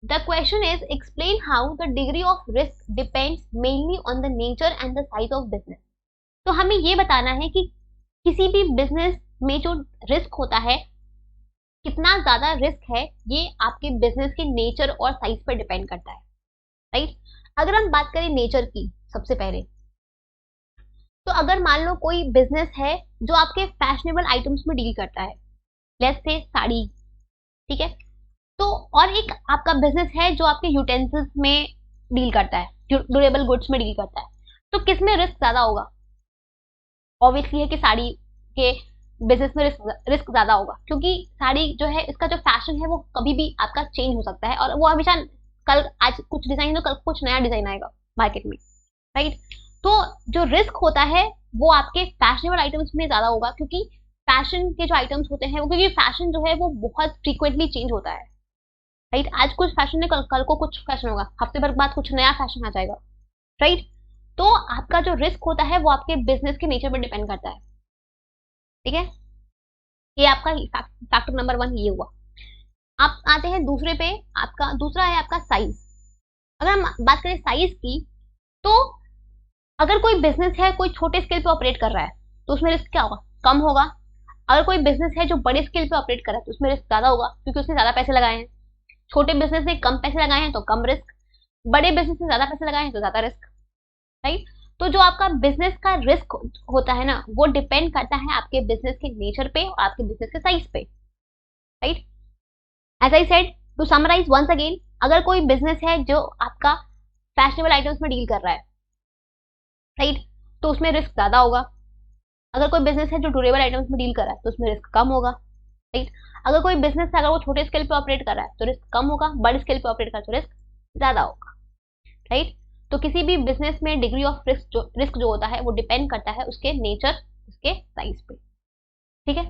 The question is explain how the degree of risk depends mainly on the nature and the size of business. तो हमें ये बताना है कि किसी भी बिजनेस में जो रिस्क होता है, कितना ज्यादा रिस्क है, ये आपके बिजनेस के नेचर और साइज पर डिपेंड करता है, राइट। अगर हम बात करें नेचर की सबसे पहले, तो अगर मान लो कोई बिजनेस है जो आपके फैशनेबल आइटम्स में डील करता है, लेट्स से साड़ी, ठीक है, तो और एक आपका बिजनेस है जो आपके यूटेंसिल्स में डील करता है, ड्यूरेबल गुड्स में डील करता है, तो किस में रिस्क ज्यादा होगा? ऑब्वियसली है कि साड़ी के बिजनेस में रिस्क ज्यादा होगा, क्योंकि साड़ी जो है, इसका जो फैशन है वो कभी भी आपका चेंज हो सकता है, और वो हमेशा कल आज कुछ डिजाइन हो, कल कुछ नया डिजाइन आएगा मार्केट में, राइट। तो जो रिस्क होता है वो आपके फैशनेबल आइटम्स में ज्यादा होगा, क्योंकि फैशन के जो आइटम्स होते हैं वो, क्योंकि फैशन जो है वो बहुत फ्रीक्वेंटली चेंज होता है, राइट। आज कुछ फैशन है, कल को कुछ फैशन होगा, हफ्ते भर बाद कुछ नया फैशन आ जाएगा, राइट। तो आपका जो रिस्क होता है वो आपके बिजनेस के नेचर पर डिपेंड करता है, ठीक है। ये आपका फैक्टर नंबर 1 ये हुआ। आप आते हैं दूसरे पे, आपका दूसरा है आपका साइज। अगर हम बात करें साइज की, तो अगर कोई बिजनेस है कोई छोटे स्केल पे ऑपरेट कर रहा है तो उसमें रिस्क क्या होगा? कम होगा। अगर कोई बिजनेस है जो बड़े स्केल पे ऑपरेट कर रहा है तो उसमें रिस्क ज्यादा होगा, क्योंकि उसने ज्यादा पैसे लगाए हैं। छोटे बिजनेस ने कम पैसे लगाए हैं तो कम रिस्क, बड़े बिजनेस ने ज्यादा पैसे लगाए हैं तो ज्यादा रिस्क, राइट। तो जो आपका बिजनेस का रिस्क होता है ना, वो डिपेंड करता है आपके बिजनेस के नेचर पे और आपके बिजनेस के साइज पे, right. As I said, to summarise once again, अगर कोई बिजनेस है जो आपका फैशनेबल आइटम्स में डील कर रहा है, राइट, तो उसमें रिस्क ज्यादा होगा। अगर कोई बिजनेस है जो ड्यूरेबल आइटम्स में डील कर रहा है तो उसमें रिस्क कम होगा, राइट। अगर कोई बिजनेस है, अगर वो छोटे स्केल पे ऑपरेट कर रहा है तो रिस्क कम होगा, बड़े स्केल पे ऑपरेट कर रहा है तो रिस्क ज्यादा होगा, राइट। तो किसी भी बिजनेस में डिग्री ऑफ रिस्क जो होता है वो डिपेंड करता है उसके नेचर, उसके साइज पे, ठीक है।